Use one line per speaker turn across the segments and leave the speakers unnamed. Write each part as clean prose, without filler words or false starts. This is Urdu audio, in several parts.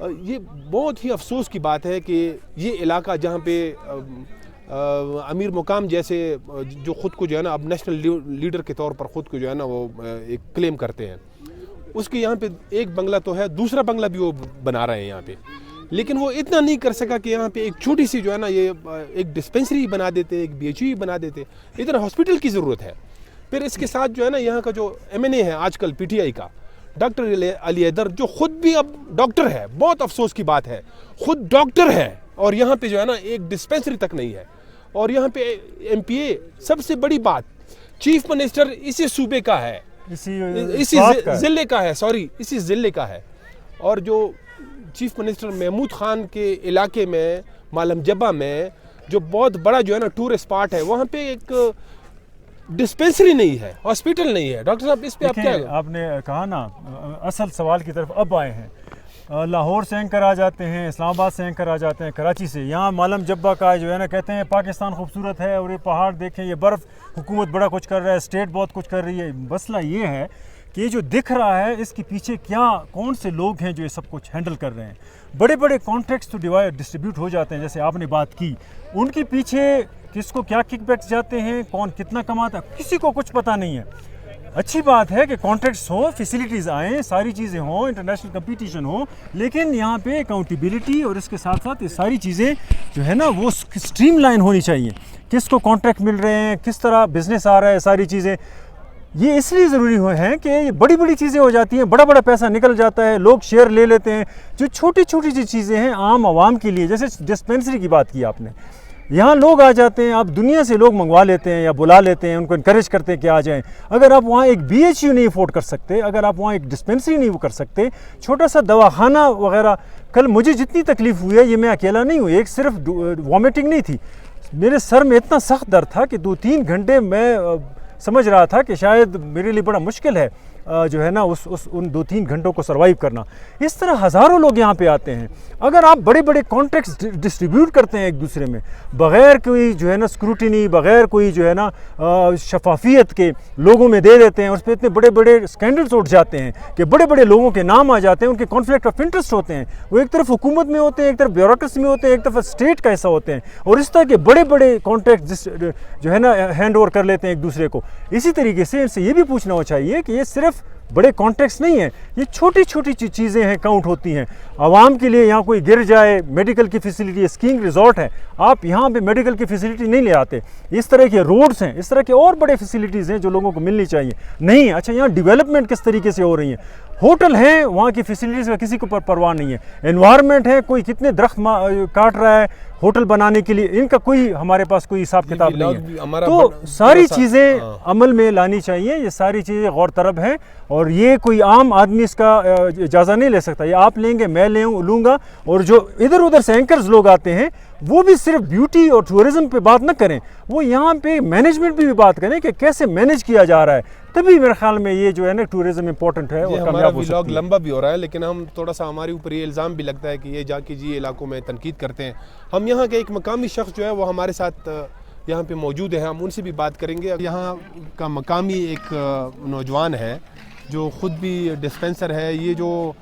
یہ بہت ہی افسوس کی بات ہے کہ یہ علاقہ جہاں پہ امیر مقام جیسے جو خود کو جو ہے نا اب نیشنل لیڈر کے طور پر خود کو جو ہے نا وہ ایک کلیم کرتے ہیں، اس کے یہاں پہ ایک بنگلہ تو ہے، دوسرا بنگلہ بھی وہ بنا رہے ہیں یہاں پہ، لیکن وہ اتنا نہیں کر سکا کہ یہاں پہ ایک چھوٹی سی جو ہے نا یہ ایک ڈسپینسری بنا دیتے، ایک BHU بنا دیتے، ادھر ہاسپٹل کی ضرورت ہے۔ پھر اس کے ساتھ جو ہے نا یہاں کا جو MNA ہے آج کل PTI کا ڈاکٹر علی حیدر، جو خود بھی اب ڈاکٹر ہے، بہت افسوس کی بات ہے، خود ڈاکٹر ہے اور یہاں پہ جو ہے نا ایک ڈسپینسری تک نہیں ہے، اور یہاں پہ MPA سب سے بڑی بات چیف منسٹر اسی صوبے کا ہے، اسی ضلع کا ہے، اسی ضلع کا ہے، اور جو چیف منسٹر محمود خان کے علاقے میں مالم جبہ میں جو بہت بڑا جو ہے نا ٹورسٹ اسپاٹ ہے، وہاں پہ ایک ڈسپینسری نہیں ہے، ہاسپٹل نہیں ہے۔ ڈاکٹر صاحب اس پہ آپ کیا
آپ نے کہا نا اصل سوال کی طرف اب آئے ہیں، لاہور سے اینکر آ جاتے ہیں، اسلام آباد سے اینکر آ جاتے ہیں، کراچی سے، یہاں مالم جبہ کا جو ہے نا کہتے ہیں پاکستان خوبصورت ہے اور یہ پہاڑ دیکھیں، یہ برف، حکومت بڑا کچھ کر رہا ہے، اسٹیٹ بہت کچھ کر رہی ہے۔ مسئلہ یہ ہے کہ یہ جو دکھ رہا ہے اس کے پیچھے کون سے لوگ ہیں جو یہ سب کچھ ہینڈل کر رہے ہیں۔ بڑے بڑے کانٹریکٹس تو ڈسٹریبیوٹ ہو جاتے ہیں، جیسے آپ نے بات کی، ان کے پیچھے کس کو کیا کک بیکس جاتے ہیں، کون کتنا کماتا ہے، کسی کو کچھ پتہ نہیں ہے۔ اچھی بات ہے کہ کانٹریکٹس ہوں، فیسیلیٹیز آئیں، ساری چیزیں ہوں، انٹرنیشنل کمپٹیشن ہو، لیکن یہاں پہ اکاؤنٹیبلٹی اور اس کے ساتھ ساتھ یہ ساری چیزیں جو ہے نا وہ اسٹریم لائن ہونی چاہیے۔ کس کو کانٹریکٹ مل رہے ہیں، کس طرح بزنس آ رہا ہے، ساری چیزیں یہ اس لیے ضروری ہیں کہ یہ بڑی بڑی چیزیں ہو جاتی ہیں، بڑا بڑا پیسہ نکل جاتا ہے، لوگ شیئر لے لیتے ہیں۔ جو چھوٹی چھوٹی سی چیزیں ہیں عام عوام کے لیے، جیسے ڈسپینسری کی بات کی آپ نے، یہاں لوگ آ جاتے ہیں، آپ دنیا سے لوگ منگوا لیتے ہیں یا بلا لیتے ہیں، ان کو انکریج کرتے ہیں کہ آ جائیں۔ اگر آپ وہاں ایک BHU نہیں افورڈ کر سکتے، اگر آپ وہاں ایک ڈسپینسری نہیں کر سکتے، چھوٹا سا دواخانہ وغیرہ، کل مجھے جتنی تکلیف ہوئی ہے یہ میں اکیلا نہیں ہوں، ایک صرف وامٹنگ نہیں تھی، میرے سر میں اتنا سخت درد تھا کہ 2-3 گھنٹے میں سمجھ رہا تھا کہ شاید میرے لیے بڑا مشکل ہے جو ہے نا ان 2-3 گھنٹوں کو سروائیو کرنا۔ اس طرح ہزاروں لوگ یہاں پہ آتے ہیں۔ اگر آپ بڑے بڑے کانٹریکٹس ڈسٹریبیوٹ کرتے ہیں ایک دوسرے میں بغیر کوئی جو ہے نا اسکروٹنی، بغیر کوئی جو ہے نا شفافیت کے لوگوں میں دے دیتے ہیں، اس پہ اتنے بڑے بڑے اسکینڈلز اٹھ جاتے ہیں کہ بڑے بڑے لوگوں کے نام آ جاتے ہیں، ان کے کانفلکٹ آف انٹرسٹ ہوتے ہیں، وہ ایک طرف حکومت میں ہوتے ہیں، ایک طرف بیوروکریسی میں ہوتے ہیں، ایک طرف اسٹیٹ کا حصہ ہوتے ہیں، اور اس طرح کے بڑے بڑے کانٹریکٹ جو ہے نا ہینڈ اوور کر لیتے ہیں ایک دوسرے کو۔ اسی طریقے سے ان سے یہ بھی پوچھنا چاہیے کہ یہ صرف بڑے کانٹیکٹس نہیں ہیں، یہ چھوٹی چھوٹی چیزیں ہیں، کاؤنٹ ہوتی ہیں۔ عوام کے لیے یہاں کوئی گر جائے، میڈیکل کی فیسیلیٹی، اسکینگ ریزورٹ ہے، آپ یہاں پہ میڈیکل کی فیسیلیٹی نہیں لے آتے۔ اس طرح کے روڈز ہیں، اس طرح کے اور بڑے فیسیلیٹیز ہیں جو لوگوں کو ملنی چاہیے، نہیں۔ اچھا، یہاں ڈیولپمنٹ کس طریقے سے ہو رہی ہیں، ہوٹل ہیں، وہاں کی فیسیلیٹیز کا کسی کو پرواہ نہیں ہے۔ انوائرمنٹ ہے، کوئی کتنے درخت کاٹ رہا ہے ہوٹل بنانے کے لیے، ان کا کوئی ہمارے پاس کوئی حساب کتاب نہیں ہے۔ تو ساری چیزیں عمل میں لانی چاہیے، یہ ساری چیزیں غور طلب ہیں، اور یہ کوئی عام آدمی اس کا اجازہ نہیں لے سکتا۔ یہ آپ لیں گے، میں لوں گا، اور جو ادھر ادھر سے اینکرز لوگ آتے ہیں وہ بھی صرف بیوٹی اور ٹورزم پہ بات نہ کریں، وہ یہاں پہ مینجمنٹ بھی بات کریں کہ کیسے مینج کیا جا رہا ہے، تبھی میرے خیال میں یہ جو ہے نا ٹورزم امپورٹنٹ ہے اور کامیاب ہو سکتی ہے۔
ولاگ لمبا بھی ہو رہا ہے، لیکن ہم تھوڑا سا ہمارے اوپر یہ الزام بھی لگتا ہے کہ یہ جا کے جی علاقوں میں تنقید کرتے ہیں۔ ہم یہاں کے ایک مقامی شخص جو ہے وہ ہمارے ساتھ یہاں پہ موجود ہے، ہم ان سے بھی بات کریں گے۔ یہاں کا مقامی ایک نوجوان ہے جو خود بھی ڈسپینسر ہے، یہ جو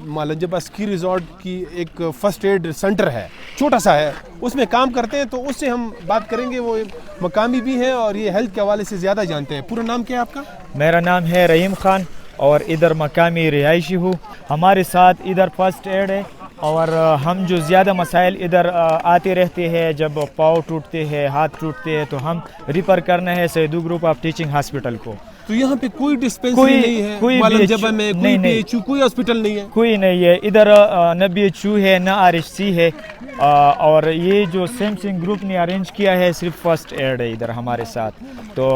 مالنجبہ اسکی ریزورٹ کی ایک فرسٹ ایڈ سینٹر ہے، چھوٹا سا ہے، اس میں کام کرتے ہیں، تو اس سے ہم بات کریں گے۔ وہ مقامی بھی ہیں اور یہ ہیلتھ کے حوالے سے زیادہ جانتے ہیں۔ پورا نام کیا ہے آپ کا؟
میرا نام ہے رحیم خان اور ادھر مقامی رہائشی ہوں۔ ہمارے ساتھ ادھر فرسٹ ایڈ ہے، اور ہم جو زیادہ مسائل ادھر آتے رہتے ہیں، جب پاؤں ٹوٹتے ہیں، ہاتھ ٹوٹتے ہیں، تو ہم ریفر کرنا ہے سیدو گروپ آف ٹیچنگ ہاسپٹل کو۔
تو یہاں پہ کوئی ڈسپینسری نہیں ہے، کوئی مالنجبہ میں کوئی BHU، کوئی ہاسپٹل نہیں ہے؟
کوئی نہیں ہے ادھر، نہ BHU ہے، نہ RHC ہے، اور یہ جو سیمسنگ گروپ نے ارینج کیا ہے صرف فرسٹ ایڈ ہے ادھر ہمارے ساتھ۔ تو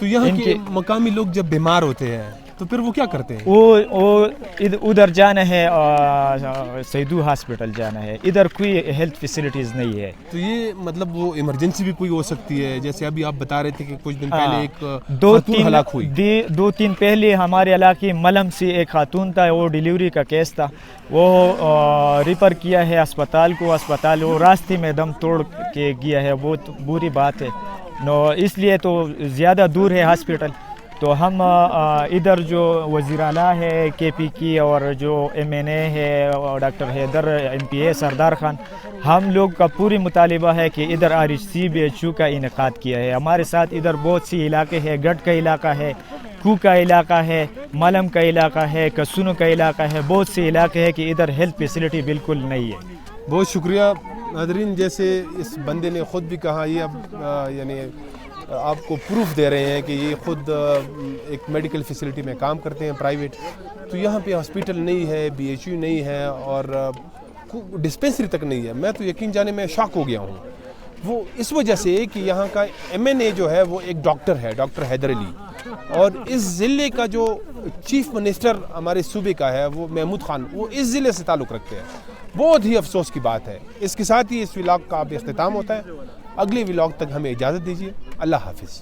یہاں کے مقامی لوگ جب بیمار ہوتے ہیں تو پھر وہ کیا کرتے ہیں؟
وہ ادھر جانا ہے، سیدو ہاسپٹل جانا ہے، ادھر کوئی ہیلتھ فیسیلیٹیز نہیں ہے۔
تو یہ مطلب وہ ایمرجنسی بھی کوئی ہو سکتی ہے، جیسے ابھی آپ بتا رہے تھے کہ کچھ دن پہلے ایک خاتون ہلاک ہوئی۔
2-3 پہلے ہمارے علاقے ملم سے ایک خاتون تھا، وہ ڈیلیوری کا کیس تھا، وہ ریفر کیا ہے اسپتال کو، اسپتال وہ راستے میں دم توڑ کے گیا ہے، بہت بری بات ہے۔ اس لیے تو زیادہ دور ہے ہاسپٹل، تو ہم ادھر جو وزیر اعلیٰ ہے کے پی کی اور جو ایم این اے ہے ڈاکٹر حیدر ایم پی اے سردار خان، ہم لوگ کا پوری مطالبہ ہے کہ ادھر RHCBHU کا انعقاد کیا ہے. ہمارے ساتھ ادھر بہت سی علاقے ہیں، گڑھ کا علاقہ ہے، کو کا علاقہ ہے، ملم کا علاقہ ہے، کسونو کا علاقہ ہے، بہت سے علاقے ہیں کہ ادھر ہیلتھ فیسلٹی بالکل نہیں ہے.
بہت شکریہ ناظرین. جیسے اس بندے نے خود بھی کہا، یہ اب یعنی آپ کو پروف دے رہے ہیں کہ یہ خود ایک میڈیکل فیسلٹی میں کام کرتے ہیں پرائیویٹ. تو یہاں پہ ہاسپیٹل نہیں ہے، BHU نہیں ہے اور ڈسپینسری تک نہیں ہے. میں تو یقین جانے میں شاک ہو گیا ہوں. وہ اس وجہ سے کہ یہاں کا MNA جو ہے وہ ایک ڈاکٹر ہے، ڈاکٹر حیدر علی، اور اس ضلع کا جو چیف منسٹر ہمارے صوبے کا ہے وہ محمود خان، وہ اس ضلع سے تعلق رکھتے ہیں. بہت ہی افسوس کی بات ہے. اس کے ساتھ ہی اس ولاگ کا اب اختتام ہوتا ہے. اگلے ولاگ تک ہمیں اجازت دیجیے. اللہ حافظ.